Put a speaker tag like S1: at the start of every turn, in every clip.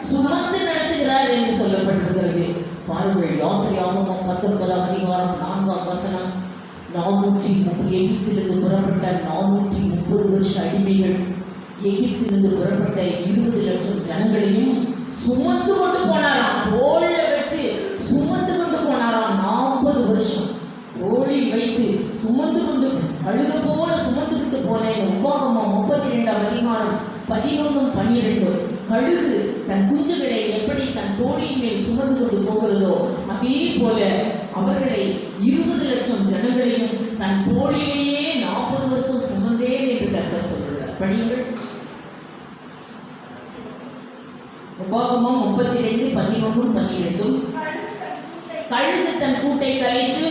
S1: சுமந்து நடத்துகிறார் என்று சொல்லப்பட்டிருக்கிறது. பாருங்கள், யாத்திரையாகமம் 19ஆம் அதிகாரம் 4ஆம் வசனம். 430 எகிப்திலிருந்து புறப்பட்ட 430 வருஷ அடிமைகள், எகிப்திலிருந்து புறப்பட்ட 20 லட்சம் ஜனங்களையும் சுமந்து கொண்டு போனாராம். தோளில வச்சு சுமந்து கொண்டு போனாராம். 40 வருஷம் தோளில் வைத்து சுமந்து கொண்டு, அழுத போல சுமந்து கொண்டு போனேன். உபாகமம் 32ஆம் அதிகாரம் 11, 12. கழுகு தன் குஞ்சுகளை எப்படி தன் தோளின் மேல் சுமந்து கொண்டு போகிறதோ அதே போல அவர்களை 20 லட்சம் ஜனங்களையும் தன் தோளிலேயே 40 வருஷம் சுமந்தேன் என்று கர்த்தர் சொல்கிறார். படியுங்கள். உபாகமம் 32, 11, 12. கழுகு தன் கூட்டை கலைத்து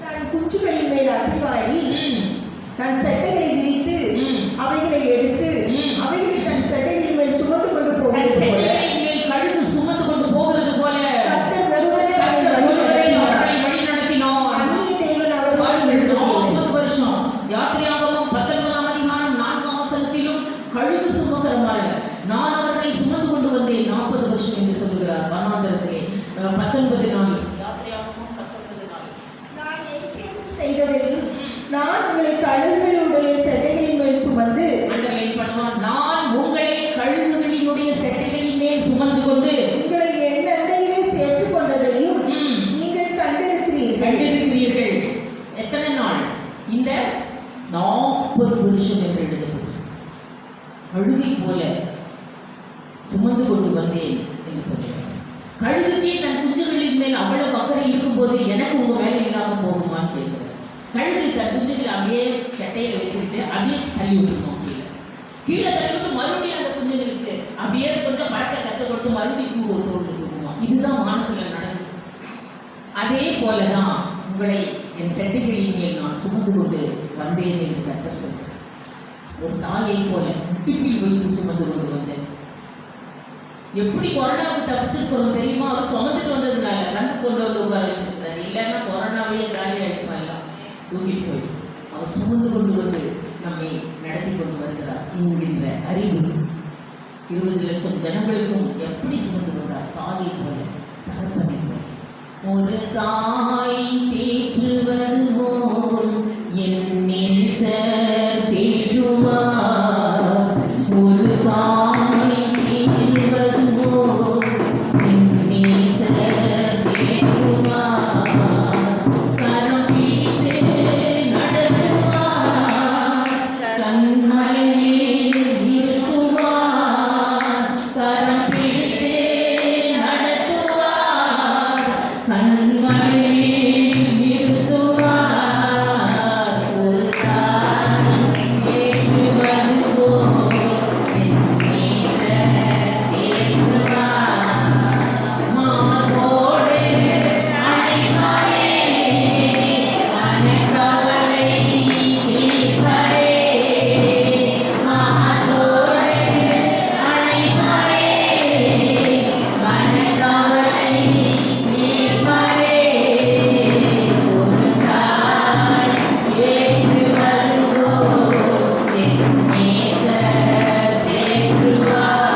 S2: தன் குஞ்சுகளின் மேல் அசைவாடி தன் செட்டைகளை விரித்து அவைகளை எடுத்து அவைகளை தன் செட்டைகளின் மேல் சுமந்து கொண்டு போகிறது போல,
S1: கழுகு சுமந்து கொண்டு போகிறது போல
S2: கர்த்தர் அவர்களை வழி நடத்தினார். அந்நிய தேவன் அவர்களை
S1: 40 வருஷம். யாத்திரையாகமம் 19ஆம் அதிகாரம் 4ஆம் வசனத்திலும் கழுகு சுமக்கிறமாக நான் அவர்களை சுமந்து கொண்டு வந்தேன் 40 வருஷம் என்று சொல்லுகிறார். வனாந்தரத்திலே 19 நாள். யாத்திரையாகமம் 19 நாள்.
S2: நான் எகிப்தில் செய்ததையும் நான் உங்களை கழுகுகளுடைய செட்டைகளின் மேல் சுமந்து
S1: நான் உங்களை கழுகுகளினுடைய செட்டைகளின் மேல் சுமந்து கொண்டு
S2: உங்களை என் அண்டையிலே சேர்த்துக் கொண்டதையும் நீங்கள் கண்டிருக்கிறீர்கள்.
S1: எத்தனை நாள்? இந்த 40 வருஷம் என்று எழுதப்பட்டது. கழுகை போல சுமந்து கொண்டு வந்தேன் என்று சொல்கிறார். கழுகுக்கே தன் குஞ்சுகளின் மேல் அவ்வளவு அக்கறை இருக்கும்போது எனக்கு உங்க வேலை இல்லாமல் போகுமான்னு கேட்கிறார். கழுகு தன் குஞ்சுகளை அப்படியே சட்டையில வச்சுக்கிட்டு அப்படியே தள்ளி விட்டுருக்கோம். கீழே தள்ளிவிட்டு மறுபடியும் அந்த குஞ்சுகளுக்கு அப்படியே கொஞ்சம் பழக்க கற்றுக் கொடுத்து மறுபடியும் தூக்குவோம். இதுதான் வானத்தில் நடக்குது. அதே போலதான் உங்களை என் செட்டைகளின் மேல் நான் சுமந்து கொண்டு வந்தேன் என்று கர்த்தர் சொல்கிறார். ஒரு தாயை போல முட்டிப்பில் வைத்து சுமந்து கொண்டு வந்தேன். எப்படி கொரோனாவுக்கு தப்பிச்சிருக்கிறோம் தெரியுமா? அவர் சுமந்துட்டு வந்ததுனால வந்து கொண்டு வந்து உட்கார வச்சிருக்கிறாரு. இல்லைன்னா கொரோனாவே காலி அடிப்பாங்க, தூக்கிட்டு போய் அவர் சுமந்து கொண்டு வந்து நம்மை நடத்தி கொண்டு வருகிறார் என்கின்ற அறிவு 20 லட்சம் ஜனங்களுக்கும் எப்படி சுமந்து கொண்டார்? தாயை போல, தகப்பனை போல. ஒரு தாய் தேற்றுவது போல் என் நேசர் தேற்றுவார். ஒரு தாய் தேற்றுவது போல் என் நேசர் தேற்றுவார். கரம் பிடித்து நடத்துவார், கண்மலையில் நிறுத்துவார். கரம் பிடித்து நடத்துவார், கண்மலையில் நிறுத்துவார். ஒரு தாய் தேற்றுவது போல் என் நேசர் தேற்றுவார். மார்போடு அணைப்பாரே, மனக்கவலை தீர்ப்பாரே. மார்போடு அணைப்பாரே, மனக்கவலை தீர்ப்பாரே. ஒரு தாய் தேற்றுவது போல் என் நேசர் தேற்றுவார்.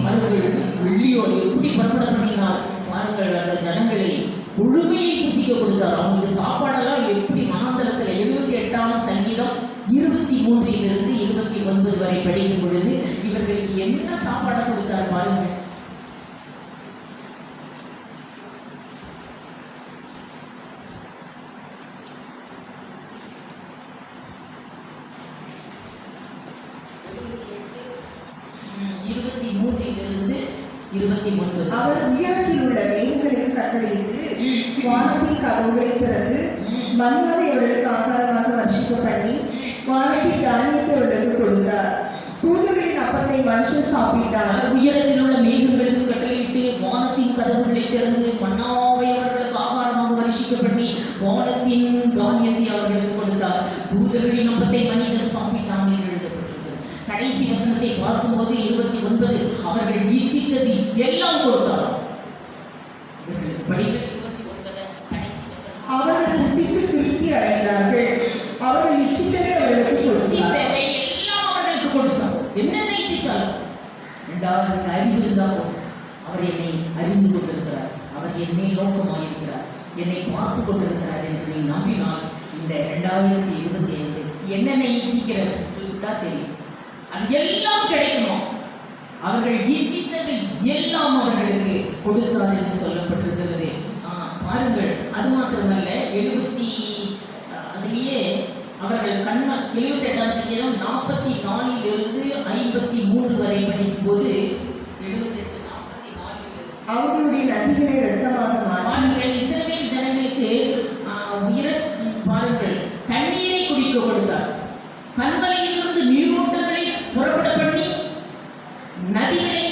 S1: அவர்கள் வெள்ளியோர் எப்படி பண்பட பண்ணினார் பாருங்கள். அந்த ஜனங்களை முழுமையை புசிக்க கொடுத்தார். அவங்களுக்கு சாப்பாடெல்லாம் எப்படி மனாந்தரத்தில் 78ஆம் சங்கீதம் 23 29 வரை படிக்கும் பொழுது இவர்களுக்கு என்ன சாப்பாடை கொடுத்தார் பாருங்கள்.
S2: அவர் உயரத்தில் உள்ள மேகங்களுக்கு கட்டளையிட்டு வானத்தின் கதவுகளை திறந்து மன்னாவை அவர்களுக்கு ஆகாரமாக வர்ஷிக்க பண்ணி வானத்தின் தானியத்தை அவர்களுக்கு கொடுத்தார். தூதர்களின் அப்பத்தை மனுஷன் சாப்பிட்டார்.
S1: உயரத்தில் உள்ள மேகங்களுக்கு கட்டளையிட்டு வானத்தின் கதவுகளை திறந்து மன்னாவை அவர்களுக்கு ஆகாரமாக வர்ஷிக்க பண்ணி வானத்தின் தானியத்தை அவர்களுக்கு கொடுத்தார். தூதர்களின் அப்பத்தை மனிதர் சாப்பிட்டாங்க என்று எழுதப்பட்டிருக்கிறது. கடைசி வசனத்தை பார்க்கும்போது 29 அவர்கள் இச்சித்தது எல்லாம் கொடுத்தார்.
S2: அவர்கள் புசித்து திருப்தி அடைந்தார்கள். அவர்கள் இச்சித்ததை அவர்களுக்கு கொடுத்தார்.
S1: இச்சித்ததை எல்லாம் அவர்களுக்கு கொடுத்தார். என்னென்ன இச்சிச்சாலும் இரண்டாவது அறிவு இருந்தால் போதும். அவர் என்னை அறிந்து கொண்டிருக்கிறார், அவர் என்னை நோக்கமாயிருக்கிறார், என்னை பார்த்து கொண்டிருக்கிறார் என்று நீ நம்பினால் இந்த 2025 என்னென்ன ஈச்சிக்கிறது தான் தெரியும். அது எல்லாம் கிடைக்கணும். அவர்கள் ஈச்சித்தது எல்லாம் அவர்களுக்கு கொடுத்தார் என்று சொல்லப்பட்டிருக்கிறது. பாருங்கள், அது மாத்திரமல்ல, 78 அவர்கள் 78ஆம் சங்கீதம் 44 53 வரை படிக்கும் போது 78 44
S2: அவர்களுடைய நதிகளை இரத்தமாக மாற்றி
S1: இஸ்ரவேல் ஜனங்களுக்கு பாருங்கள் தண்ணீரை குடிக்க கொடுத்தார். கண்மலையிலிருந்து நீரோட்டங்களை புறப்பட பண்ணி நதிகளை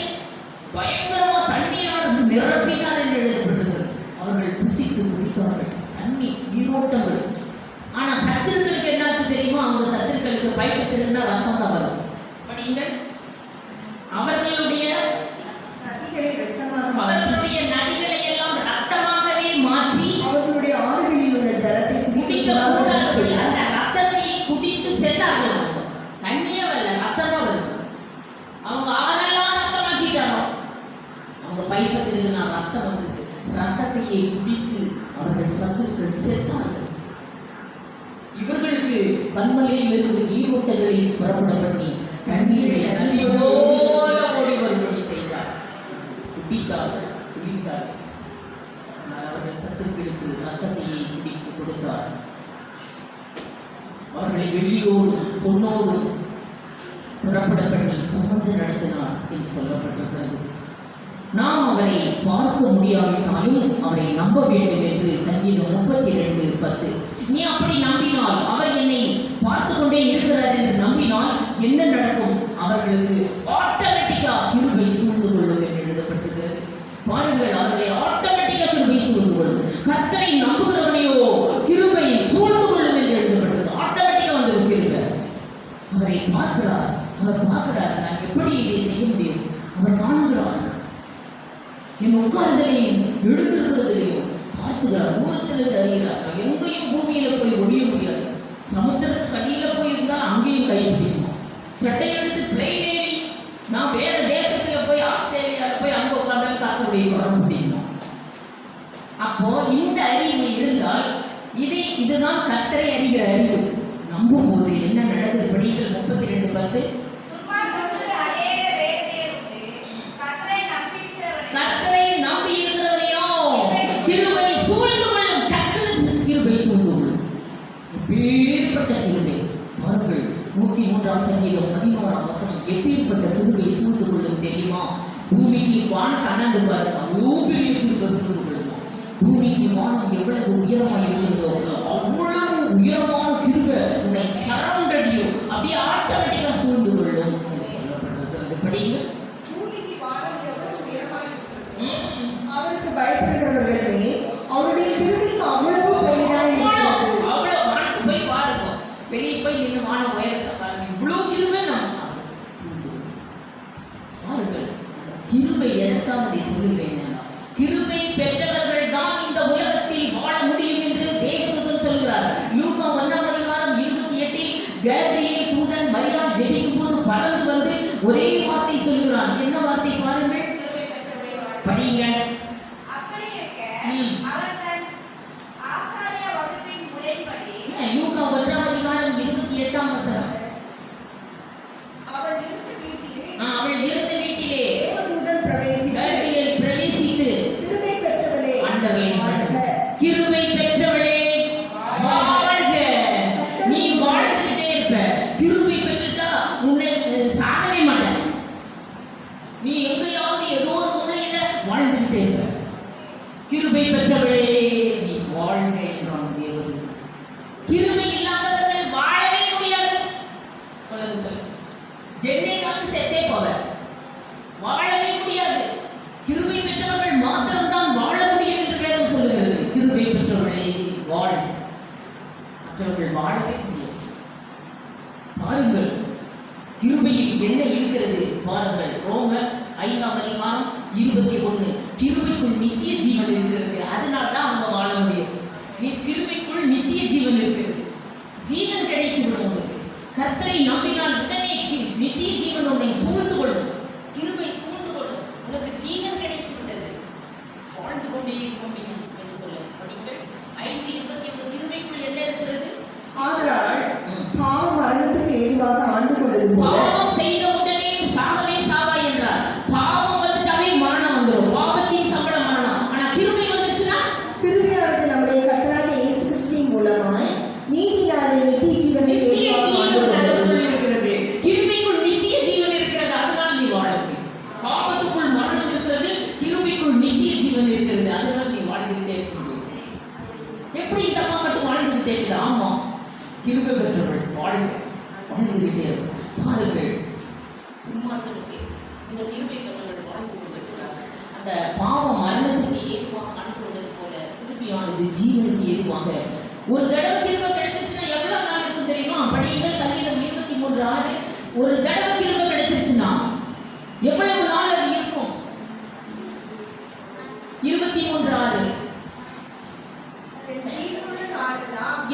S1: பயங்கரமா தண்ணீரால் நிரப்பினார் என்று எழுதப்பட்டிருக்கிறது. அவர்கள் புசித்து குடித்தார்கள் தண்ணீர் நீரோட்டங்கள். ஆனா சத்துருக்களுக்கு என்னாச்சு தெரியுமா? அவங்க சத்துருக்களுக்கு பயப்பட்டிருந்தா ரத்தம் தான் வரும். படியுங்கள். அவர்களுடைய நதிகளை எல்லாம் ரத்தமாகவே மாற்றி
S2: அவர்களுடைய ஆறுகளில் உள்ள ஜலத்தை
S1: அந்த ரத்தத்தை குடித்து செத்தார்கள். தண்ணியே வரல, ரத்தம் தான் வருது. அவங்க ஆறெல்லாம் ரத்தமாக்கிட்டாங்க. அவங்க பயப்பட்டிருந்தா ரத்தம் வந்து ரத்தத்தையே குடித்து அவர்கள் சத்துருக்கள் செத்தார்கள். இவர்களுக்கு கண்மலையிலிருந்து நீரோட்டங்களை புறப்பட பண்ணி தண்ணீரை நதியோட ஓடி வரும்படி செய்தார். குடித்தார்கள், குடித்தார்கள். அவர்கள் சத்துருக்களுக்கு ரத்தத்தையை குடித்து கொடுத்தார். அவர்களை வெள்ளியோடு பொன்னோடு புறப்பட பண்ணி சுமந்து நடத்தினார் என்று சொல்லப்பட்டிருக்கிறது. நாம் அவரை பார்க்க முடியாவிட்டாலும் அவரை நம்ப வேண்டும் என்று சங்கீதம் 32:10. நீ அப்படி நம்பினால், அவர் என்னை பார்த்து கொண்டே இருக்கிறார் என்று நம்பினால் என்ன நடக்கும்? அவர்களுக்கு ஆட்டோமேட்டிக்கா கிருபை சூழ்ந்து கொள்ளும் என்று எழுதப்பட்டிருக்கிறது. பாருங்கள், அவர்களை ஆட்டோமேட்டிக்கா கிருபை சூழ்ந்து கொள்ளும். கர்த்தரை நம்புகிறவனையோ கிருபை சூழ்ந்து கொள்ளும் என்று எழுதப்பட்டது. ஆட்டோமேட்டிக்கா வந்து கிருபை. அவரை பார்க்கிறார், அவர் பார்க்கிறார். நான் எப்படி இதை செய்ய முடியும்? அவர் காண்கிறார். என் உட்கார்தலையும் எழுந்திருக்கிறதையும் பார்த்துக்கிறார். தூரத்தில் அறிகிறார். எங்கேயும் பூமியில போய் ஒழிய முடியாது. சமுத்திரத்துக்கு அடியில போய் இருந்தால் அங்கேயும் கை பிடிக்கும். சட்டை எடுத்து பிளெயின் ஏறி நான் வேற தேசத்துல போய் ஆஸ்திரேலியாவில் போய் அங்க உட்கார்ந்தாலும் காக்க முடியும், வர முடியும். அப்போ இந்த அறிவு இருந்தால் இதுதான் கர்த்தரை அறிகிற அறிவு. நம்பும் போது என்ன நடக்குது? படிகள் 32:10. கர்த்தரை நம்பி இருக்கிறவனையோ கிருபை சூழ்ந்து கொள்ளும். டக்குனு கிருபை சூழ்ந்து கொள்ளும். எப்பேற்பட்ட கிருபை! பாருங்கள், 103ஆம் சங்கீதம் 11ஆம் வசனம். எப்பேற்பட்ட கிருபை சூழ்ந்து கொள்ளும் தெரியுமா? பூமிக்கு வானம் அண்ணாந்து பாருங்க, அவ்வளோ பெரிய கிருபை சூழ்ந்து கொள்ளுமா. பூமிக்கு வானம் எவ்வளவு உயரமாக இருந்தோ அவ்வளவு உயரமான கிருபை உன்னை சரௌண்டடியும் அப்படியே ஆட்டோமேட்டிக்கா சூழ்ந்து கொள்ளும் என்று சொல்லப்பட்டிருக்கிறது. படிங்க.
S2: அவருக்கு பயப்படுகிறவர்களே, அவருடைய கிருபை அவ்வளவு பெரிதாக இருக்கிறது.
S1: அவ்வளவு வானத்துக்கு போய் பாருங்க, வெளியே போய் நின்று வான உயரத்தை பாருங்க, இவ்வளவு கிருபை நம்ம பாருங்கள். கிருபை எதற்காக இதை சொல்லுகிறேன்? கிருபை பெற்றவர்கள் தான் இந்த உலகத்தில் வாழ முடியும் என்று தேவதூதன் சொல்கிறார். லூக்கா 1:28 கேப்ரியேல் தூதன் மரியாள் ஜெபிக்கும் போது பறந்து வந்து ஒரே வார்த்தை சொல்கிறான். என்ன வார்த்தை பாருங்கள், படிங்க. லூக்கா 1:28 வசனம். அவள் இருந்த வீட்டிலே கேப்ரியேல் பிரவேசித்து கிருபை பெற்றவளே வாழ்க. நீ வாழ்ந்துகிட்டே இருப்ப. கிருபை பெற்றுட்டா உன்னை சாகவே மாட்ட. நீ எங்கேயாவது ஏதோ ஒரு மூலையில வாழ்ந்துகிட்டே இருப்ப. கிருபை பெற்றவளே நீ வாழ்க என்றான் தேவன். கிருபை இல்லாதவர்கள் வாழவே முடியாது. என்னைக்காவது செத்தே போவ, வாழவே முடியாது. கிருபை பெற்றவர்கள் மாத்திரம்தான் வாழ முடியும் என்று வேதம் சொல்லுகிறது. கிருபை பெற்றவர்களே வாழ், மற்றவர்கள் வாழவே முடியாது. பாருங்கள், கிருபையில் என்ன இருக்கிறது பாருங்கள். ரோமர் 5:21. கிருபைக்குள் நித்திய ஜீவன் இருக்கிறது. அதனால தான் அவங்க வாழ முடியும். நீ கிருபைக்குள் கிருபைக்குள் நித்திய ஜீவன் இருக்கிறது. ஜீவன் கிடைத்துவிடும் உனக்கு. கர்த்தரை நம்பினால் உடனே நித்திய ஜீவன் உன்னை சூழ்ந்து கொள்ளும். கிருபை சூழ்ந்து கொள்ளும். உனக்கு ஜீவன் கிடைத்து விட்டது. வாழ்ந்து கொண்டே இருக்க முடியும் என்று சொல்ல படிங்கள். 5:29 கிருபைக்குள் என்ன இருக்கிறது?
S2: ஆதலால் பாவம் மரணத்துக்கு ஏதுவாக ஆண்டு கொண்டது போல
S1: பாவம் செய்த உடனே சாகவே சாவாய் என்றார். பாவம் வந்துட்டாவே மரணம் வந்துடும். பாவத்தின் சம்பளம் மரணம். ஆனா கிருபை வந்துச்சுன்னா
S2: கிருபையானது நம்முடைய கர்த்தராகிய இயேசு கிறிஸ்துவின் மூலமாய் நீதினாலே நித்திய ஜீவனை
S1: நித்திய
S2: ஏதுவாக ஆண்டு
S1: ஜீவன்
S2: கொண்டது.
S1: அதுக்குள் இருக்கிறது. கிருபைக்குள் நித்திய ஜீவன் இருக்கிறது. அதனால் நீ வாழ்க்கை. பாவத்துக்குள் மரணம் இருக்கிறது. கிருபைக்குள் நித்திய ஜீவன் இருக்கிறது. அதனால் நீ வாழ்ந்துகிட்டே இருக்க முடியும். எப்படி இந்த அம்மா மட்டும் வாழ்ந்துகிட்டே இருக்குது? ஆமா, கிருபை பெற்றவள் வாழ்ந்துகிட்டே இருக்கும். பாருங்கள், உண்மார்களுக்கு இந்த கிருபை பெற்றவர்கள் வாழ்ந்து கொண்டிருக்கிறார்கள். அந்த பாவம் மரணத்துக்கு ஏதுவாக அனுப்புவதற்கு போல கிருபையானது ஜீவனுக்கு ஏதுவாக. ஒரு தடவை கிருபை கிடைச்சிருச்சுன்னா எவ்வளவு நாள் இருக்கும் தெரியுமா? படியுங்கள் சங்கீதம் 23:6. ஒரு தடவை கிருபை கிடைச்சிருச்சுன்னா எவ்வளவு நாள் அது இருக்கும்? 23:6.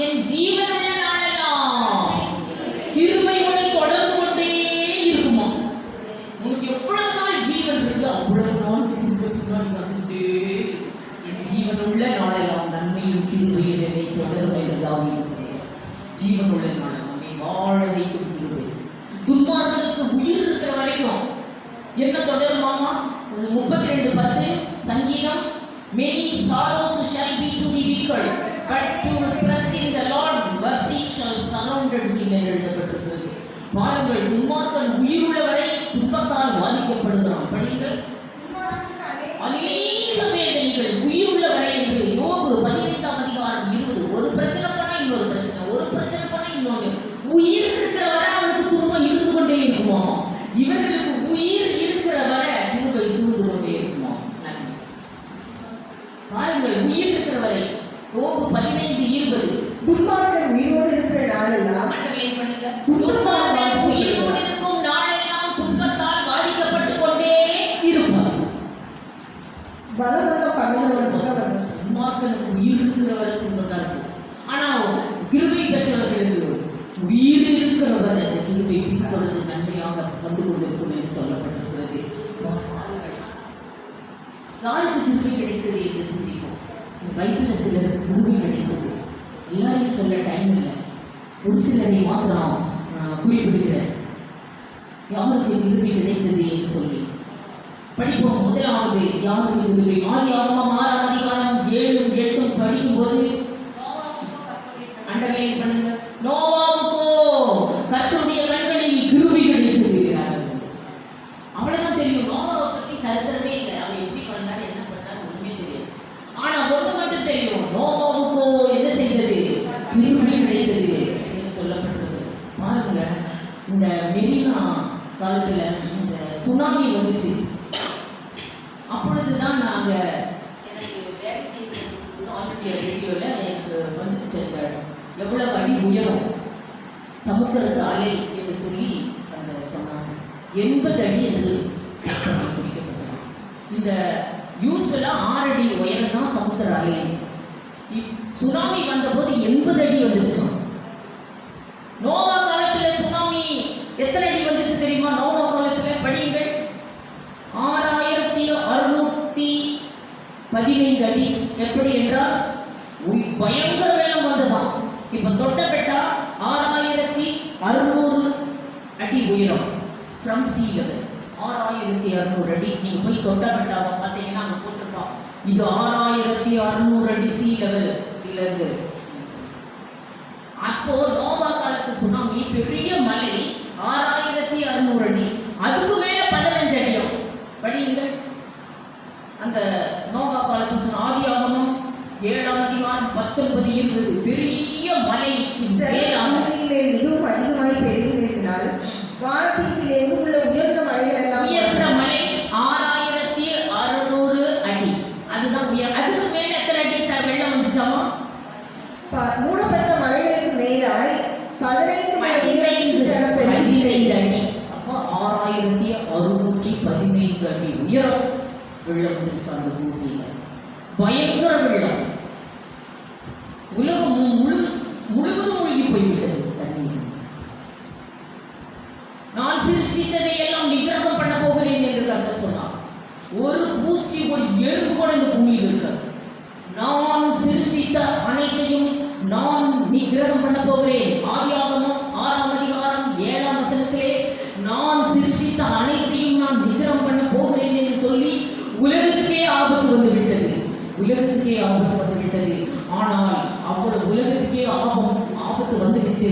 S1: என் ஜீவனுள்ள நாளெல்லாம் கிருபை உன்னை தொடர்ந்து கொண்டே இருக்குமா? உனக்கு எவ்வளவு நாள் ஜீவன் இருக்கு அவ்வளவு நாள் கிருபை பின்னாடி வந்துட்டே இருக்கும். என் ஜீவனுள்ள நாளெல்லாம் நன்மையும் கிருபையும் என்னை தொடரும் என்று தாவீது சொல்கிறார். ஜீவனுள்ள நாள் நம்மை வாழ வைக்கும் கிருபை. துன்மார்களுக்கு உயிர் இருக்கிற வரைக்கும் என்ன தொடருமாமா? 32:10 சங்கீதம். Many sorrows shall be to the wicked, but to trust in the Lord mercy shall surround him என்று எழுதப்பட்டிருக்கிறது. பாருங்கள், துன்மார்க்கன் உயிருள்ள வரை துன்பத்தால் பாதிக்கப்படுகிறான். படிங்கள். அநேக வேதனைகள் உயிருள்ள வரை என்று யோபு 15:20. ஒரு பிரச்சனை பண்ணா இன்னொரு பிரச்சனை, ஒரு பிரச்சனை பண்ணா இன்னொன்று. உயிர் இருக்கிற வரை அவனுக்கு துன்பம் இருந்து கொண்டே இருக்குமா? இவர்களுக்கு உயிர் இருக்கிற வரை கிருபை சூழ்ந்து கொண்டே இருக்குமா? பாருங்கள், உயிர் இருக்கிற வரை. யோபு 15:20.
S2: துன்மார்க்கன் உயிரோடு இருக்கிற நாளெல்லாம்
S1: அண்டர்லைன் பண்ணுங்க. துன்மார்க்கன் உயிரோடு இருக்கும் நாளெல்லாம் துன்பத்தால் பாதிக்கப்பட்டு கொண்டே இருப்பார்.
S2: பலவந்த பண்ணுகிறவன்
S1: துன்மார்க்கனுக்கு உயிர் இருக்கிற வரை துன்பம் தான் இருக்கும். ஆனா கிருபை பெற்றவர்களுக்கு உயிர் இருக்கிற வரை அந்த கிருபை பின்தொடர்ந்து நன்மையாக வந்து கொண்டிருக்கும் என்று சொல்லப்பட்டிருக்கிறது. யாருக்கு கிருபை கிடைத்தது என்று சிந்திப்போம். பைபிளில் சிலருக்கு கிருபை கிடைத்தது. எல்லாரையும் சொல்ல டைம் இல்லை. ஒரு சிலரை மாத்திரம் குறிப்பிடுகிறேன். யாருக்கு கிருபை கிடைத்தது என்று சொல்லி படிப்போம். முதலாவது யாருக்கு கிருபை? ஆதியாகமம் 6:7-8 படிக்கும்போது அண்டர்லைன் பண்ணுங்க. நோவாவுக்கோ கர்த்தருடைய கண்களில் கிருபை கிடைத்தது. அவ்வளவுதான் தெரியும். நோவாவை பற்றி சரித்திரமே இல்லை. அவர் எப்படி பண்ணாரு, என்ன பண்ணாரு ஒண்ணுமே தெரியாது. ஆனா ஒன்று மட்டும் தெரியும், நோவாவுக்கோ என்ன செய்தது? கிருபை கிடைத்தது என்று சொல்லப்பட்டிருக்கு. பாருங்க, இந்த மெரினா காலத்துல இந்த சுனாமி வந்துச்சு. அப்பொழுதுதான் நாங்க எனக்கு வேலை செய்து ஆல் இந்தியா ரேடியோல எனக்கு வந்துச்சு எவ்வளவு அடி உயரம் சமுத்திரத்து அலை என்று சொல்லி அந்த சொன்னாங்க. 80 அடி என்று குறிக்கப்பட்டது. இந்த யூஸ்வலா 6 அடி உயரம் தான் சமுத்திர அலை. சுனாமி வந்தபோது 80 அடி வந்துருச்சு. நோவா காலத்துல சுனாமி எத்தனை அடி வந்துச்சு தெரியுமா? நோவா காலத்துல படியுங்கள். 6615 அடி. எப்படி என்றால் பயங்கர வெள்ளம் வந்ததான். இப்ப தொட்டபெட்டா 6600 அடி உயரம் ஃப்ரம் சி லெவல். 6600 அடி. நீங்க போய் தொட்டபெட்டாவை பார்த்தீங்கன்னா அங்க போட்டிருப்பான், இது 6600 அடி சி லெவல் இருந்து. அப்போ நோவா காலத்து சுனாமி பெரிய மலை 6600 அடி. அதுக்கு மேல 15 அடியும். படியுங்கள். அந்த நோவா காலத்து சுனாமி ஆதியாகமம் 7:19-20 பெரிய மலைக்கு
S2: மிகவும் அதிகமாய் பெருகினால் வானத்திலே உள்ள உயர்ந்த மலைகள் எல்லாம்
S1: உயர்ந்த மலை 6600 அடி. அதுதான் உயர். அதுக்கு மேல எத்தனை அடி வெள்ளம் வந்துச்சாமா?
S2: மூடப்பட்ட மலைகளுக்கு மேலாய் 15
S1: அடி. அப்போ 6615 அடி உயரம் வெள்ளம் வந்துச்சு அந்த பூமியில. பயங்கர வெள்ளம். உலகம் கண்ணீர். நான் சிருஷ்டித்ததை எல்லாம் நிகிரகம் பண்ண போகிறேன் என்று கர்த்தர் சொன்னார். ஒரு பூச்சி ஒரு எறும்பு கூட இந்த பூமியில் இருக்காது. நான் சிருஷ்டித்த அனைத்தையும் நான் நிகிரகம் பண்ண போகிறேன். ஆதியாகமம் 6ஆம் அதிகாரம் 7ஆம் வசனத்திலே நான் சிருஷ்டித்த அனைத்தையும் நான் நிகிரகம் பண்ண போகிறேன் என்று சொல்லி உலகத்துக்கே ஆபத்து வந்து விட்டது. உலகத்துக்கே ஆபத்து வந்து விட்டது. ஆனால் அவ்வளவு உலகத்துக்கே ஆபத்து வந்துவிட்டு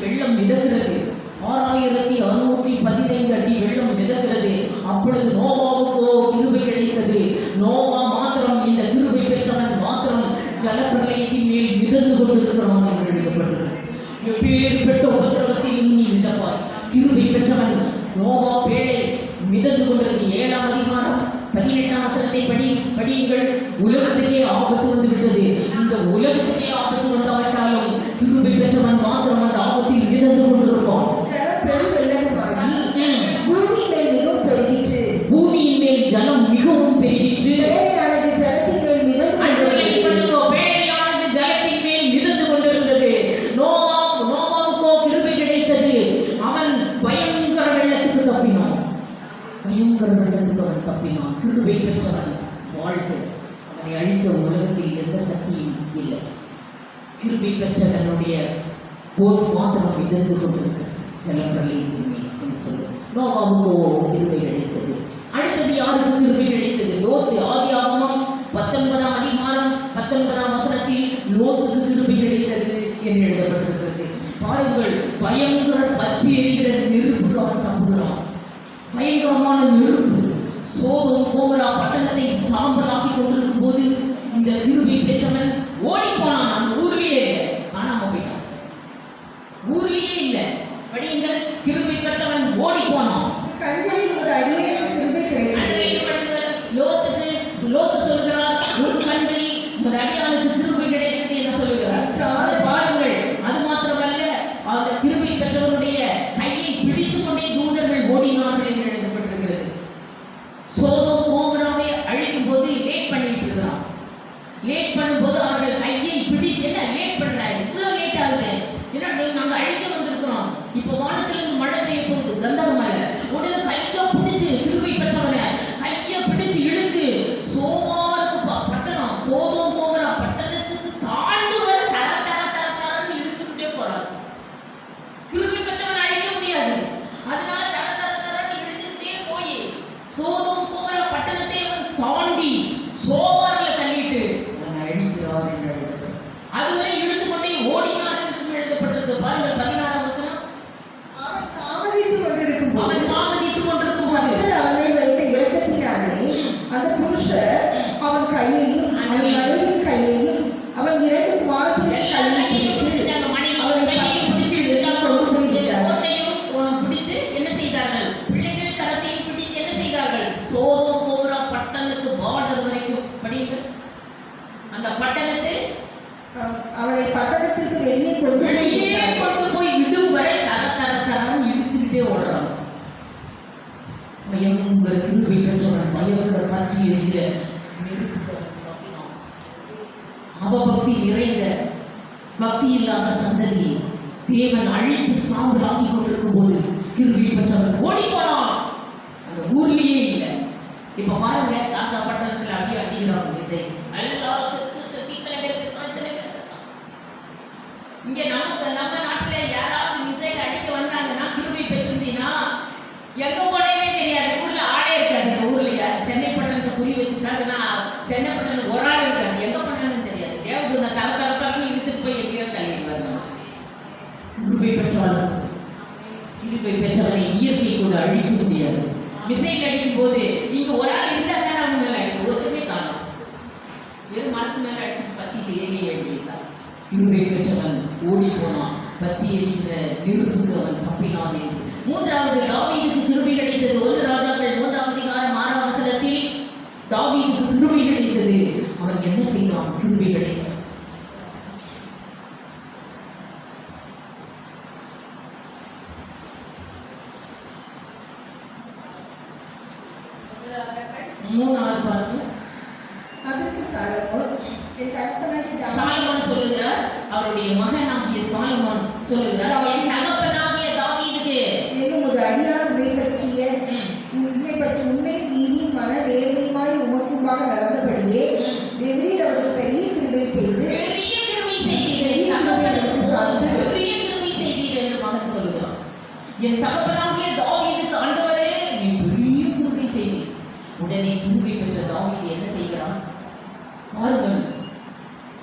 S1: வெள்ளம் மிதக்கிறது. 6615 அடி வெள்ளம் மிதக்கிறது. அப்பொழுது நோவாவுக்கோ கிருபை கிடைத்தது. நோவா மாத்திரம், இந்த கிருபை பெற்றவன் மாத்திரம் ஜலப்பிரளயத்தின் மேல் மிதந்து கொண்டிருக்கிறான் என்று எழுதப்பட்டிருக்கிறது. எப்பேற்பட்ட உபத்திரவத்தில் நீ மிதப்பாய். கிருபை பெற்றவன் நோவா பேழை மிதந்து கொண்டிருக்கிறது. 7ஆம் அதிகாரம் 18ஆம் வசனத்தை படியுங்கள். உலகத்துக்கே ஆபத்து வந்து விட்டது. இந்த உலகத்துக்கே ஆபத்து வந்தாவிட்டாலும் கிருபை பெற்றவன் மாத்திரம் அந்த ஆபத்தில் மிதந்து கொண்டிருப்பான். பூமியின் மேல் ஜலம் மிகவும் பெருகிற்று. பேழையானது ஜலத்தின் மேல் மிதந்து கொண்டிருந்தது. நோவாவுக்கோ கிருபை கிடைத்தது. அவன் பயங்கர வெள்ளத்துக்கு தப்பினான். அவன் தப்பினான். கிருபை பெற்றவன் வாழ்க. அவனை அழிக்க உலகத்தில் எந்த சக்தியும் இல்லை. கிருபை பெற்ற தன்னுடைய போர் மாத்திரம் மிதந்து கொண்டிருக்கிறது ஜலப்பிரளயத்தின் மேல் என்று சொல்லுவோம். நோவாவுக்கோ கிருபை கிடைத்தது. அடுத்தது யாருக்கு கிருபை கிடைத்தது? லோத்து. ஆதியாகமம் 19ஆம் அதிகாரம் 19ஆம் வசனத்தில் லோத்துக்கு கிருபை கிடைத்தது என்று எழுதப்பட்டிருக்கிறது. பாருங்கள், பயங்கர பற்றி எரிகிற நெருப்புக்கு அவன் தப்புகிறான். பயங்கரமான நெருப்பு சோதோம் கோமோரா பட்டணத்தை சாம்பலாக்கி கொண்டிருக்கும் போது இந்த கிருபை பெற்றவன் ஓடி போனான். அந்த ஊர்லயே காணாம போயிட்டான். ஊர்லயே இல்லை. படியுங்கள். கிருபை பெற்றவன் ஓடி போனான். லோத்து சொல்கிறார், ஒரு கண்களில் உமது அடியானுக்கு கிருபை கிடைத்தது என்று சொல்லுகிறார். பாருங்கள், அது மாத்திரமல்ல, அந்த கிருபை பெற்றவனுடைய கையை பிடித்துக் கொண்டே தூதர்கள் ஓடினார்கள் என்று எழுதப்பட்டிருக்கிறது. சோதோம் கோமோராவை அழிக்கும் போது லேட் பண்ணிட்டு இருக்கிறான். லேட் பண்ணும்போது அவர்கள் கையை பிடித்து, என்ன லேட் பண்றாங்க, இவ்வளவு லேட் ஆகுது, ஏன்னா நாங்க அழிக்க வந்திருக்கிறோம், இப்ப வானத்திலிருந்து மழை பெய்ய போகுது, கந்தக மழை. உடனே கையை பிடிச்சு கிருபை பெற்றவனை கையை பிடிச்சு இழுத்து பட்டணம் சோதோம் கோமோரா பட்டணத்துக்கு தாண்டி வர தரன்னு இழுத்துக்கிட்டே போறாரு. கிருபை பெற்றவனை அழிக்க முடியாது. அதனால தரன்னு இழுத்துக்கிட்டே போய் சோதோம் கோமோரா பட்டணத்தை அவன் தாண்டி சோவார்ல தள்ளிட்டு அவனை அழிக்கிறார் என்று எழுதப்பட்டது. அதுவரை இழுத்து கொண்டே ஓடினார் என்று எழுதப்பட்டிருக்கு. பாருங்கள் 16ஆம் வசனம்.
S2: அவன் தாமதித்துக் கொண்டிருக்கும் போது
S1: அவனை
S2: வைத்த இரக்கத்தினாலே அந்த புருஷர் அவன் கையையும் அவன் மனைவியின் கையையும் அவன் 2 குமாரத்தின் கையையும் பிடித்து
S1: என்ன செய்தார்கள்? பிள்ளைகள் கரத்தையும் பிடித்து என்ன செய்தார்கள்? சோதோம் கோமோரா பட்டணத்து பார்டர் வரைக்கும் படியுங்கள். அந்த பட்டணத்தை
S2: அவனை பட்டணத்திற்கு வெளியே
S1: கொண்டு போய் விடும் வரை தரன்னு இழுத்துக்கிட்டே ஓடுறான். பயங்கர கிருபை பெற்றவன் பயங்கர பற்றி எரிகிற அவபக்தி நிறைந்த பக்தி இல்லாத சந்ததியை தேவன் அழித்து சாம்பலாக்கி கொண்டிருக்கும் போது கிருபை பெற்றவன் ஓடி போனான். அந்த ஊர்லயே இல்லை. இப்ப பாருங்க, காசா பட்டணத்துல அடிக்கிறாங்க விசை. எல்லாரும் செத்து இத்தனை பேர் செத்தான். இங்க நம்ம நாட்டுல யாராவது மிசைல் அடிக்க வந்தாங்கன்னா கிருபை பெற்றிருந்தீங்கன்னா எங்க போனே தெரியாது. ஊர்ல ஆளே இருக்காது. ஊர்ல சென்னை பட்டணத்தை குறி வச்சுட்டாங்கன்னா சென்னை பட்டணம் ஒரு ஆள் இருக்காது. எங்க பண்ணணும்னு தெரியாது. தேவதூத தரன்னு இழுத்துட்டு போய் எங்கேயோ தள்ளிடுவாங்க. கிருபை பெற்றவனை இயற்கை கூட அழிக்க முடியாது. மிசைல் அடிக்கும் போது இங்க ஒரு ஆள் இருந்தா தானே அவங்க மேல அடிக்கும். ஒருத்தமே காணும். வெறும் மரத்து மேல அடிச்சு பத்திட்டு ஏறிய வேண்டியதுதான். கிருபை பெற்றவன் ஓடி போனான். பற்றி எரிகிற நெருப்புக்கு அவன் தப்பினான் என்று. மூன்றாவது, தாவீதுக்கு கிருபை கிடைத்தது. 1 ராஜாக்கள் 3ஆம் அதிகாரம் 6ஆம் வசனத்தில் தாவீதுக்கு கிருபை கிடைத்தது. அவன் என்ன செய்தான்? கிருபை கிடைத்தான். மூணாவது பாருங்க.
S2: அதற்கு சாலமோன்
S1: சொல்லுகிறார், அவருடைய மகனாகிய சாலமோன் சொல்லுகிறார், என் தகப்பனாகிய தாவீதுக்கு
S2: என்னும் ஒரு அடியார் உண்மை பற்றி உண்மை நீதி மன நேர்மையுமாய் உமக்குமாக நடந்தபடியே தேவரீர் அவர்கள் பெரிய கிருபை செய்து
S1: பெரிய கிருபை செய்தீர், பெரிய கிருபை செய்தீர் என்று மகன் சொல்லுகிறான். என் தகப்பனாகிய தாவீதுக்கு ஆண்டவரே நீ பெரிய கிருபை செய்தீர். உடனே கிருபை பெற்ற தாவீது என்ன செய்கிறான் பாருங்கள்,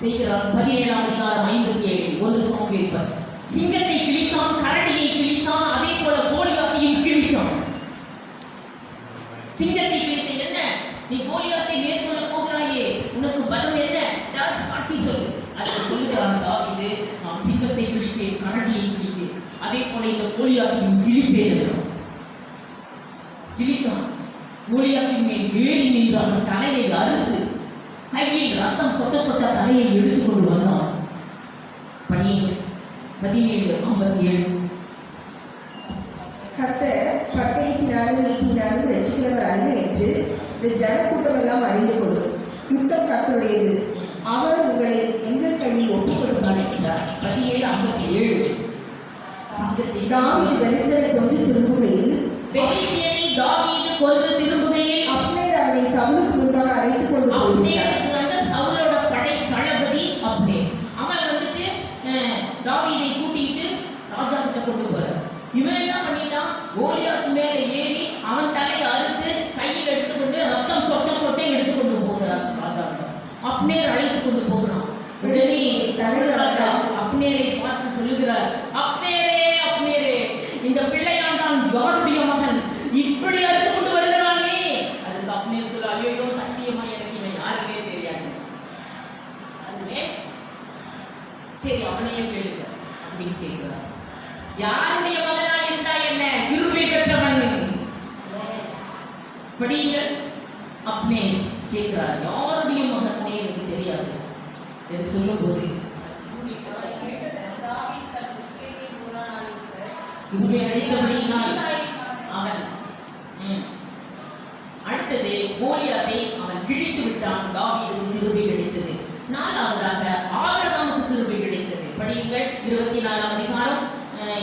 S1: செய்கிறான். 17ஆம் அதிகாரம் 57 1 சாமுவேல். சிங்கத்தை கிழித்தான், கரடியை கிழித்தான், அதே போல கோலியாத்தையும் கிழித்தான். சிங்கத்தை கிழித்து என்ன, நீ கோலியாத்தை மேற்கொள்ள போகிறாயே, உனக்கு பலம் என்ன, சாட்சி சொல்லு. அதை சொல்லுகிறான் தாவீது, நான் சிங்கத்தை கிழித்தேன், கரடியை கிழித்தேன், அதே போல இந்த கோலியாத்தையும் கிழிப்பேன். கிழித்தான். கோலியாத்தின் மேல் ஏறி நின்று அவன் தலையை அறுத்து கையில் ரத்தம் சொட்ட சொட்ட தலையை எடுத்துக்கொண்டு வந்தான். 17:57
S2: கர்த்தர் பட்டயத்தினாலும் நீட்டினாலும் ரசிக்கிறவர் அல்ல என்று இந்த ஜனக்கூட்டம் எல்லாம் அறிந்து கொள்ளும். யுத்தம் கர்த்தருடையது, அவர் உங்களை எங்கள் கையில் ஒப்புக் கொடுப்பார் என்றார்.
S1: 17:57
S2: தாவீது பெலிஸ்தரை கொண்டு திரும்புகையில்
S1: பெலிஸ்தியனை தாவீது கொன்று திரும்புகையில்
S2: அப்னேர் அவனை சவுலுக்கு முன்பாக அழைத்துக் கொண்டு போகிறார்.
S1: சவுலோட படை தளபதி அப்னேர். அவன் வந்துட்டு தாவீதை கூட்டிட்டு ராஜா கிட்ட கொண்டு போறார். இவன் என்ன பண்ணிட்டான், கோலியாத் மேல ஏறி அவன் தலையை அறுத்து கையில் எடுத்துக்கொண்டு ரத்தம் சொட்ட சொட்ட எடுத்துக்கொண்டு போகிறார் ராஜா. அப்னேர் அழைத்து கொண்டு போகிறான். உடனே ராஜா அப்னேரை பார்த்து சொல்லுகிறார், அப்னேரே அப்னேரே, இந்த பிள்ளையான் தான் யாருடைய மகன், இப்படி அறுத்து கொண்டு வருகிறானே. அதுக்கு அப்னேர் சொல்ல, ஐயோ சத்தியமா எனக்கு இவன் யாருன்னே தெரியாது. அதுவே சரி அவனையே கேளுங்க அப்படின்னு கேட்கிறார். யாருடைய மகனா இருந்தா என்ன, கிருபை பெற்றவன் படியுங்கள். அப்னேர் கேட்கிறார், யாருடைய மகனே எனக்கு தெரியாது என்று சொல்லும் போது இங்கே அழைத்தபடியினால் அவன் அடுத்தது கோலியாத்தை அவன் கிழித்து விட்டான். தாவீதுக்கு கிருபை கிடைத்தது. 4ஆவதாக ஆபிரகாமுக்கு கிருபை கிடைத்தது. படியுங்கள் 24ஆம் அதிகாரம்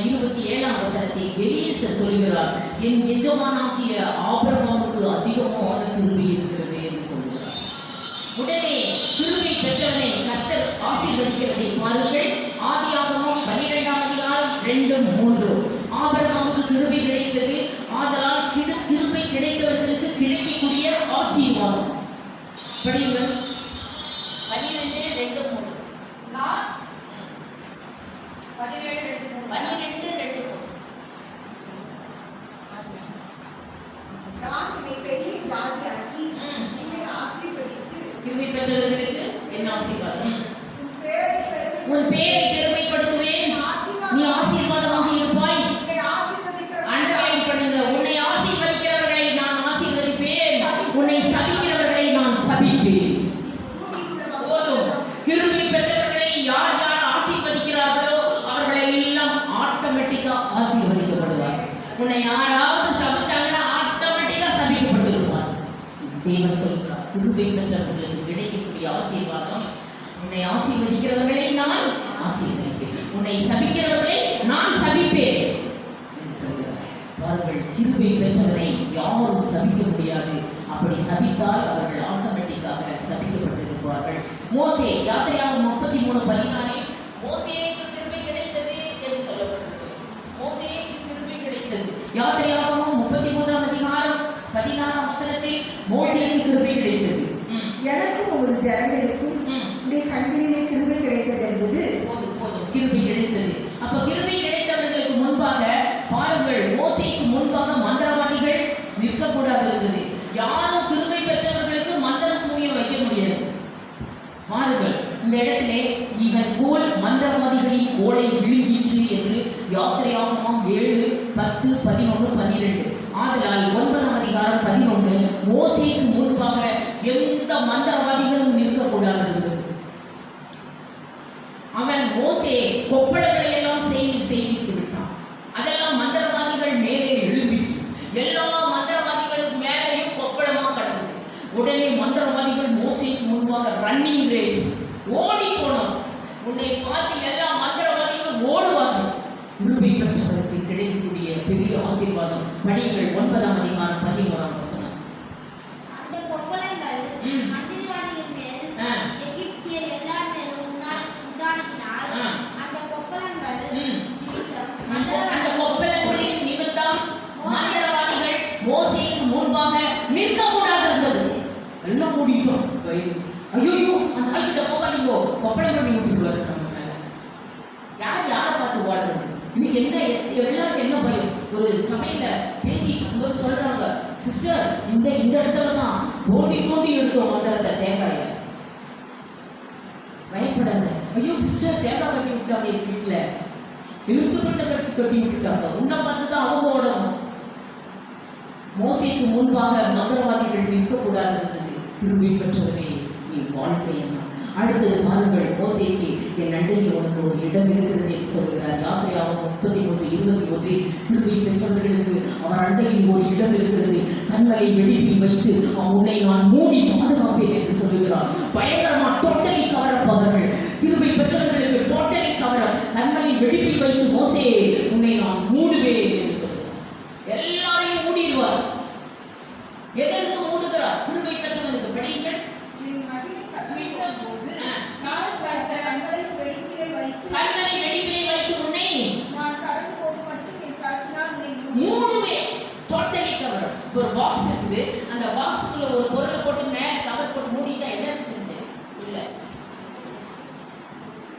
S1: 27ஆம் வசனத்தை எலியேசர் சொல்கிறார், என் எஜமானாகிய ஆபிரகாமுக்கு அதிகமான கிருபை இருக்கிறது என்று சொல்கிறார். உடனே கிருபை பெற்றவனை கர்த்தர் ஆசீர்வதிக்கிறதை பாருங்கள். ஆதியாகமம் 12ஆம் அதிகாரம் 2-3. ஆபிரகாமுக்கு கிருபை கிடைத்தது, ஆதலால் கிருபை கிடைத்தவர்களுக்கு கிடைக்கக்கூடிய ஆசீர்வாதம். படியுங்கள் 12:2-3. 12:2-3.
S2: நான் உன்னை பெரிய ஜாதியாக்கி உன்னை ஆசீர்வதித்து
S1: கிருபை பெற்றவர்களுக்கு என்ன ஆசீர்வாதம்?
S2: உன்
S1: உன் பேரை பெருமைப்படுத்துவேன், நீ ஆசீர்வாதமாக இருப்பாய். அண்டர்லைன் பண்ணுங்க, உன்னை ஆசீர்வதிக்கிறவர்களை நான் ஆசீர்வதிப்பேன், உன்னை சபிக்கிறவர்களை நான் சபிப்பேன். போதும். கிருபை பெற்றவர்களை யார் யார் ஆசீர்வதிக்கிறார்களோ அவர்களை எல்லாம் ஆட்டோமேட்டிக்கா ஆசீர்வதிக்கப்படுவார். உன்னை யாராவது சபிச்சாங்கன்னா ஆட்டோமேட்டிக்கா சபிக்கப்பட்டிருப்பார். தேவன் சொல்கிறார், கிருபை பெற்றவர்களுக்கு கிடைக்கக்கூடிய ஆசீர்வாதம், உன்னை ஆசீர்வதிக்கிறவர்களை நான் ஆசீர்வதிப்பேன், உன்னை சபிக்கிறவர்களை நான் சபிப்பேன் என்று சொல்கிறார். அவர்கள் கிருபை பெற்றவரை யாரும் சபிக்க முடியாது. அப்படி சபித்தால் அவர்கள் ஆட்டோமேட்டிக்காக சபிக்கப்பட்டிருப்பார்கள். மோசே யாத்திரையாகமம் 33:14 மோசேக்கு கிருபை கிடைத்தது என்று சொல்லப்பட்டிருக்கிறது. மோசேக்கு கிருபை கிடைத்தது. யாத்திரையாகமம் 33ஆம் அதிகாரம் 16ஆம் வசனத்தில் மோசேக்கு கிருபை கிடைத்தது.
S2: எனக்கும் ஒரு ஜனங்களுக்கும் உடைய கண்களிலே கிருபை கிடைத்தது என்பது
S1: போதும் கிருபை கிடைத்தது. அப்ப கிருபை கிடைத்தவர்களுக்கு முன்பாக பாருங்கள், மோசேக்கு முன்பாக மந்திரவாதிகள் நிற்கக்கூடாது இருந்தது. யாரும் கிருபை பெற்றவர்களுக்கு மந்திர சூனியம் வைக்க முடியாது. பாருங்கள், இந்த இடத்திலே இவன் கோல் மந்திரவாதிகளின் கோலை விழுங்கிற்று என்று யாத்திரையாகமம் 7, 10, 11, 12. ஆதலால் 9ஆம் அதிகாரம் 11 மோசேக்கு முன்பாக எந்த மந்திரவாதிகளும் நிற்கக்கூடாது இருந்தது. அவன் மோசே கொப்பளங்களை எல்லாம் செய்வித்து விட்டான். அதெல்லாம் மந்திரவாதிகள் மேலே எழும்பிற்று. எல்லா மந்திரவாதிகளுக்கு மேலேயும் கொப்பளமா கடந்தது. உடனே மந்திரவாதிகள் மோசேக்கு முன்பாக ரன்னிங் ரேஸ் ஓடி போனோம். உன்னை பார்த்து எல்லா மந்திரவாதிகளும் ஓடுவார்கள். கிருபை பெற்றவருக்கு கிடைக்கக்கூடிய பெரிய ஆசீர்வாதம். படியுங்கள் 9ஆம் அதிகாரம் 11ஆம் வசனம்.
S3: அந்த கொப்பளங்கள் மந்திரவாதிகள் மேல் எகிப்தியர் எல்லார் மேலும் உண்டானதினால் அந்த கொப்பளங்கள் நிமித்தம்
S1: அந்த கொப்பளங்களின் நிமித்தம் மந்திரவாதிகள் மோசேக்கு முன்பாக நிற்க கூடாது இருந்தது. எல்லாம் மூடிட்டோம். ஐயோ அந்த ஆள்கிட்ட போகாதீங்க, கொப்பளம் பண்ணி விட்டுருவாரு நம்ம மேல. யார் யாரை பார்த்து வாழ்றது? இன்னைக்கு என்ன எல்லாருக்கும் என்ன பயம்? ஒரு சபையில பேசிட்டு இருக்கும்போது சொல்றாங்க, சிஸ்டர் இந்த இடத்துல தான் தோண்டி எடுத்தோம் அந்த தேங்காய. பயப்படாத. ஐயோ சிஸ்டர் தேங்காய் கட்டி விட்டாங்க என் வீட்டுல, எலுமிச்சம்பழத்தை கட்டி விட்டுட்டாங்க, உன்னை பார்த்து தான் அவங்க ஓடணும். மோசேக்கு முன்பாக மந்திரவாதிகள் நிற்கக்கூடாது இருந்தது. கிருபை பெற்றவரே நீ வாழ்க்கை என்ன. அடுத்தது பாருங்கள், மோசேக்கு என் அண்டையில் உனக்கு ஒரு இடம் இருக்கிறது என்று சொல்கிறார். யாத்திரையாகவும் 33:21. கிருபை பெற்றவர்களுக்கு அவர் அண்டையில் ஒரு இடம் இருக்கிறது, கண்களை வெடிப்பில் வைத்து உன்னை நான் மூடி பாதுகாப்பேன் என்று சொல்லுகிறார். பயங்கரமா டோட்டலி கவரப் அவர்கள். கிருபை பெற்றவர்களுக்கு டோட்டலி கவரப். கண்களை வெடிப்பில் வைத்து மோசே உன்னை நான் மூடுவேன் என்று சொல்கிறார். எல்லாரையும் மூடிடுவார். எதற்கு மூடுகிறார்? கிருபை பெற்றவர்களுக்கு. படியுங்கள். கண்களை வெடிப்பிலே வைத்து உன்னை மூடுவேன். Totally cover. ஒரு பாக்ஸ் இருக்குது, அந்த பாக்ஸுக்குள்ள ஒரு பொருளை போட்டு மேல கவர் போட்டு மூடிட்டா என்ன இருக்குது? இல்ல,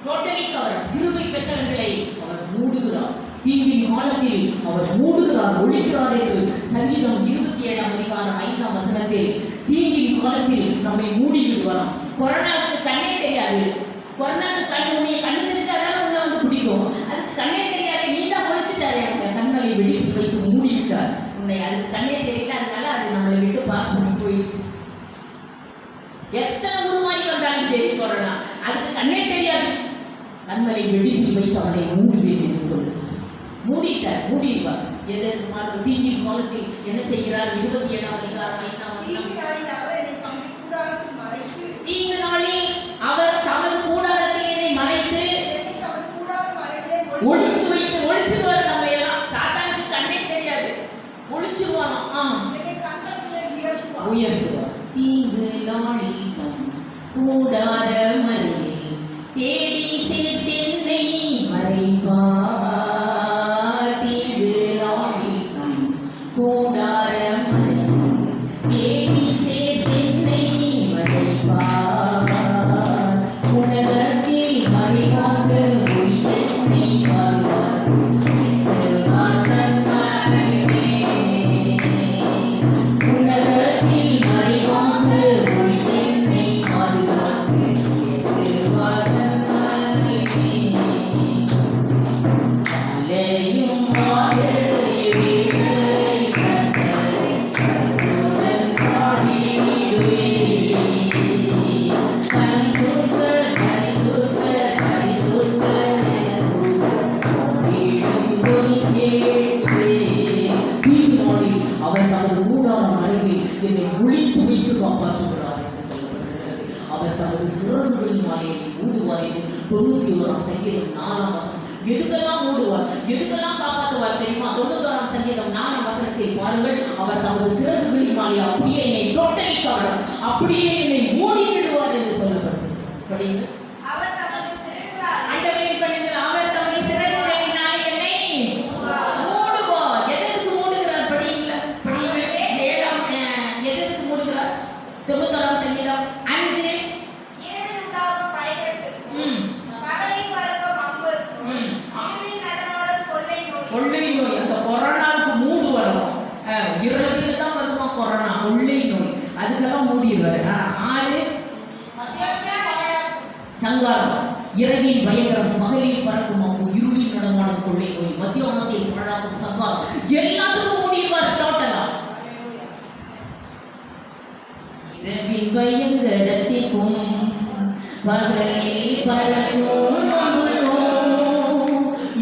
S1: டோட்டலி கவர். கிருபை பெற்றவர்களை அவர் மூடுகிறார். தீங்கின் காலத்தில் அவர் மூடுகிறார், ஒழிக்கிறார் என்று சங்கீதம் 27ஆம் அதிகாரம் 5ஆம் வசனத்தில் தீங்கின் காலத்தில் நம்மை மூடி விடுவாராம். கொரோனாவுக்கு கண்ணே தெரியாது. கொரோனாவுக்கு கண்ணு தெரிஞ்சாதான் உன்னை வந்து பிடிக்கும். அதுக்கு கண்ணே தெரியாது, நீ தான் ஒழிச்சிட்டாரு. அந்த கண்களை வெடிப்பு வைத்து மூடி விட்டார் உன்னை. அதுக்கு கண்ணே தெரியல, அதனால அது நம்மளை விட்டு பாஸ் பண்ணி போயிடுச்சு. எத்தனை உருவாகி வந்தாலும் சரி கொரோனா, அதுக்கு கண்ணே தெரியாது. கண்களை வெடிப்பில் வைத்து அவனை மூடுவேன் என்று சொல்லுவார். மூடிட்டார், மூடிடுவார். எதற்கு? தீங்கின் காலத்தில் என்ன செய்கிறார்? 27ஆம் அதிகாரம் 5ஆம் வசனம். தீங்கு நாளில் அவர் தமது கூடாரத்தை என்னை மறைத்து ஒழிச்சிருவார். நம்ம எல்லாம் சாத்தானுக்கு கண்ணே தெரியாது, ஒழிச்சிருவாராம். உயர்த்துவார். தீங்கு நாளில் கூடார மறையில் தேடி சேர்த்தென்னை மறைப்பார். தீங்கு நாளில் கூடார மறையில் தேடி சேர்த்தென்னை மறைப்பார். உலகத்தில் மறைவாக ஒளியென்னை வாழ்வார். உலகத்தில் மறைவாக ஒளியென்னை வாழ்வார். அலையும் அவர் தனது கூடாரம் அறையில் என்னை ஒளித்து வைத்து காப்பாற்றுகிறார் என்று சொல்லப்பட்டிருக்கிறது. அவர் தனது சிறகுகளினாலே மூடுவார் என்று 91ஆம் சங்கீதம் 4ஆம் வசனம். எதுக்கெல்லாம் மூடுவார், எதுக்கெல்லாம் காப்பாற்றுவார் தெரியுமா? 91ஆம் சங்கீதம் 4ஆம் வசனத்தை பாருங்கள். அவர் தமது சிறகுகளினாலே அப்படியே என்னை டோட்டலி கவர், அப்படியே என்னை மூடி விடுவார் என்று சொல்லப்பட்டிருக்கிறது. படியுங்கள். ஆண்டவரே பண்ணுங்கள். அவர் தமது சிறகுகளினாலே என்னை மூடுவார். எதற்கு மூடுகிறார்? படியுங்கள். படியுங்கள். 7ஆம் எதற்கு மூடுகிறார்? 91ஆம் சங்கீதம் 5. கொள்ளை நோய். அந்த கொரோனாவுக்கு மூடு வரணும். இரவில் தான் வருமா கொரோனா, கொள்ளை நோய், அதுக்கெல்லாம் மூடிடுவாரு. 6 சங்காரம். இரவில் பயங்கரம், பகலில் பறக்கும் அம்பு, இருளில் நடமாடும் கொள்ளை நோய், மத்தியானத்தில் பழாக்கும் சங்காரம், எல்லாத்துக்கும் மூடிடுவார் டோட்டலா. இரவில் பயங்கரத்திற்கும் பகலில் பறக்கும் அம்பும்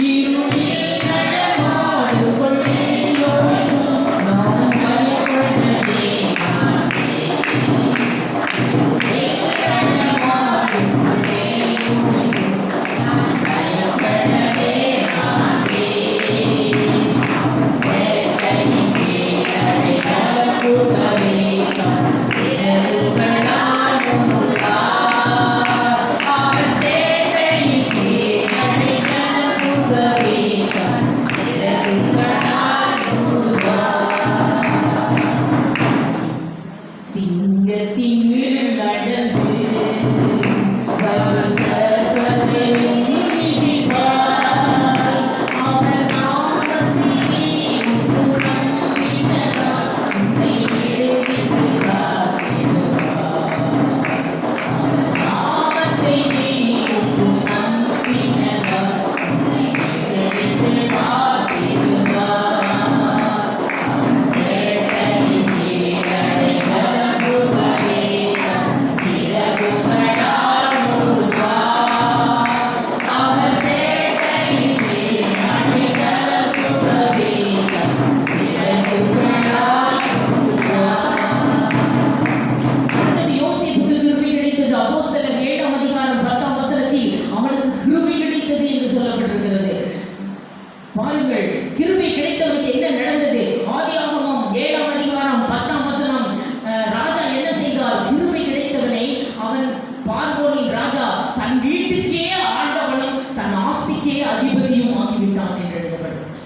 S1: இருளில் நடமாடும் கொள்ளை நோய்க்கும் நான் பயப்படவே மாட்டேன். நடமாடும் கொள்ளை நோய்க்கும்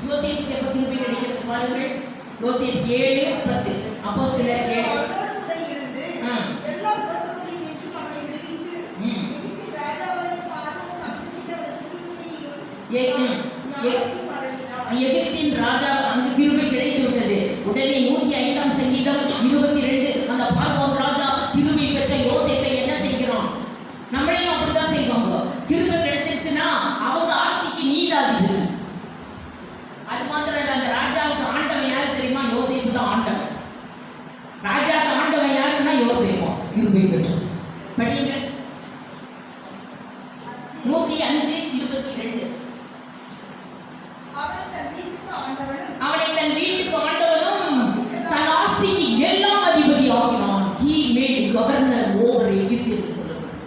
S1: யோசேப்புக்கு எப்ப கிருபை கிடைக்கிறது பாருங்கள். யோசேப்பு 7:10 அப்போஸ்தலர் 7.
S2: அவனோடு கூட இருந்து எல்லா உபத்திரவங்களையும் ஏற்று அவனை விடுவித்து எகிப்தின் ராஜாவாகிய பார்வோன் சமூகத்தில் அவனுக்கு கிருபையையும் ஞானத்தையும் அருளினார்.
S1: எகிப்தின் ராஜா அங்கு கிருபை கிடைத்து விட்டது. உடனே 105 சங்கீதம் 22 அந்த பார்வோன் ராஜா கிருபை பெற்ற யோசேப்பை என்ன செய்கிறான்? நம்மளையும் அப்படிதான் செய்வாங்க. கிருபை கிடைச்சிருச்சுன்னா அவங்க ஆஸ்திக்கு நீதாதிபதி. அது மாத்திரம் இல்ல, அந்த ராஜாவுக்கு ஆண்டவன் யாரு தெரியுமா? யோசேப்பு தான் ஆண்டவன். ராஜாவுக்கு ஆண்டவன் யாருன்னா யோசேப்பு. கிருபை பெற்று படிங்க 105:22. அவனை தன் வீட்டுக்கு ஆண்டவனும் தன் ஆஸ்திக்கு எல்லாம் அதிபதி ஆக்கினான். He made governor over Egypt என்று சொல்லப்படுது.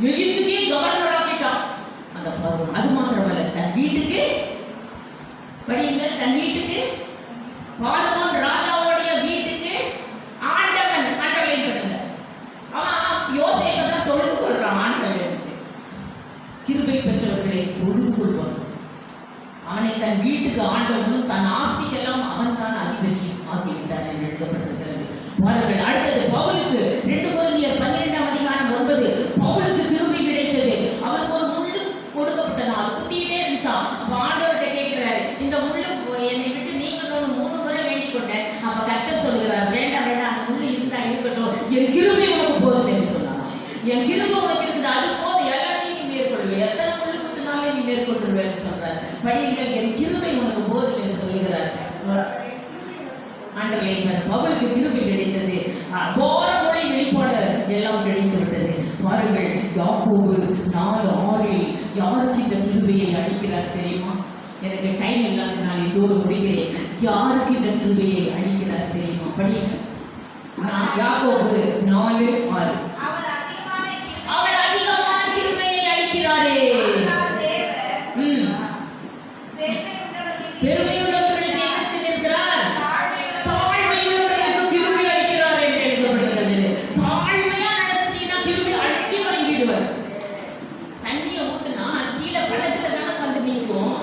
S1: எகிப்துக்கே கவர்னர் ஆக்கிட்டான் அந்த பார்வோன். அது மாத்திரமல்ல, தன் வீட்டுக்கு படியுங்கள், தன் வீட்டுக்கு பார்வோன் ராஜாவுடைய வீட்டுக்கு ஆண்டவன். ஆண்டவனை கட்டுங்க. அவன் யோசேப்பை தான் தொழுது கொள்றான். ஆண்டவன் கிருபை பெற்றவர்களை தொழுது கொள்வான். அவனை தன் வீட்டுக்கு ஆண்டவனும் தன் ஆஸ்திக்கெல்லாம் அவன் தான் அதிபதியும் ஆக்கிவிட்டார் என்று எழுதப்பட்டிருக்கிறது. பாருங்கள், அடுத்தது பவுலுக்கு 2 கொரிந்தியர் 12:9. பவுலுக்கு கிருபை கிடைத்தது. அவருக்கு ஒரு முள்ளு கொடுக்கப்பட்டது. அது குத்திட்டே இருந்துச்சா. அப்ப ஆண்டவர்கிட்ட கேட்கிறாரு, இந்த முள்ளு என்னை விட்டு நீங்கணும்னு 3 முறை வேண்டிக் கொண்டேன். அப்ப கர்த்தர் சொல்கிறார், வேண்டாம் வேண்டாம், அந்த முள்ளு இருந்தா இருக்கட்டும், என் கிருபை உனக்கு போதும் என்று சொன்னாங்க. என் கிருபை உனக்கு இருக்குது, அது போதும், எல்லாத்தையும் நீ மேற்கொள்வேன், எத்தனை முள்ளு குத்தினாலும் நீ மேற்கொள்வேன் சொல்றார். படியுங்கள், என் கிருபை உனக்கு போதும் என்று சொல்லுகிறார். ஆண்டவரே, பவுலுக்கு கிருபை கிடைத்தது. போற மொழி வெளிப்பாடு எல்லாம் கிடைத்து விட்டது. பாருங்கள், யாக்கோபு 4:6 யாருக்கு இந்த கிருபையை அளிக்கிறார் தெரியுமா? எனக்கு டைம் இல்லாத நான் இதோடு முடிகிறேன். யாருக்கு இந்த கிருபையை அளிக்கிறார் தெரியுமா? படியுங்கள், யாக்கோபு 4:6. அவர் அதிகமான கிருபையை அளிக்கிறாரே. பெருமையுள்ளவர்களுக்கு எதிர்த்து நிற்கிறார், தாழ்மையுள்ளவர்களுக்கு கிருபை அளிக்கிறார் என்று எழுதப்படுகிறது. தாழ்மையா நடந்தீங்கன்னா கிருபை அள்ளி வழங்கிடுவார். தண்ணியை ஊத்துனா கீழே பள்ளத்துல தானே வந்து நீக்கும்.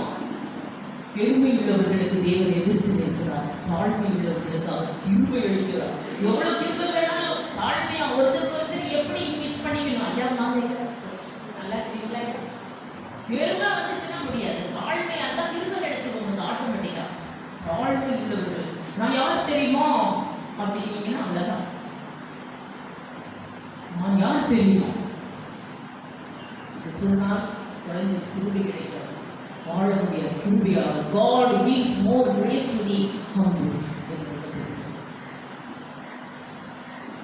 S1: பெருமையுள்ளவர்களுக்கு தேவன் எதிர்த்து நிற்கிறார், தாழ்மையுள்ளவர்களுக்கு அவர் கிருபை அளிக்கிறார். எவ்வளவு கிருபை வேணாலும் தாழ்மையா ஒருத்தருக்கு எப்படி மிஸ் பண்ணிக்கணும். ஐயா நாங்க நல்லா தெரியல, பெருமை வந்துச்சுன்னா முடியாது. தாழ்மை அந்த கிருபை கிடைச்சிக்கணும் ஆட்டோமேட்டிக்கா. தாழ்மை உள்ளவர்கள் நான் யார் தெரியுமா அப்படின்னீங்கன்னா அவ்வளவுதான். நான் யார் தெரியுமா சொன்னால் குறைஞ்ச கிருபை கிடைக்காது. வாழ முடியாது கிருபையாக. God gives more grace to the humble.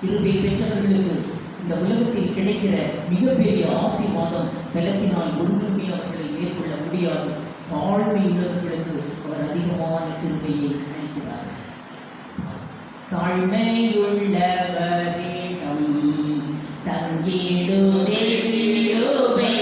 S1: கிருபை பெற்றவர்களுக்கு இந்த உலகத்தில் கிடைக்கிற மிகப்பெரிய ஆசீர்வாதம் பலத்தினால் ஒன்றுமே அவர்களை மேற்கொள்ள முடியாது. தாழ்மை உள்ளவர்களுக்கு அவர் அதிகமான கிருபையை அளிக்கிறார். தாழ்மையுள்ளவரிடம் தங்கிடுதே கிருபை.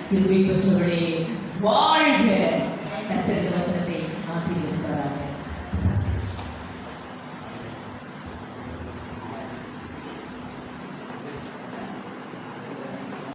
S1: கிருபை பெற்றவர்களே,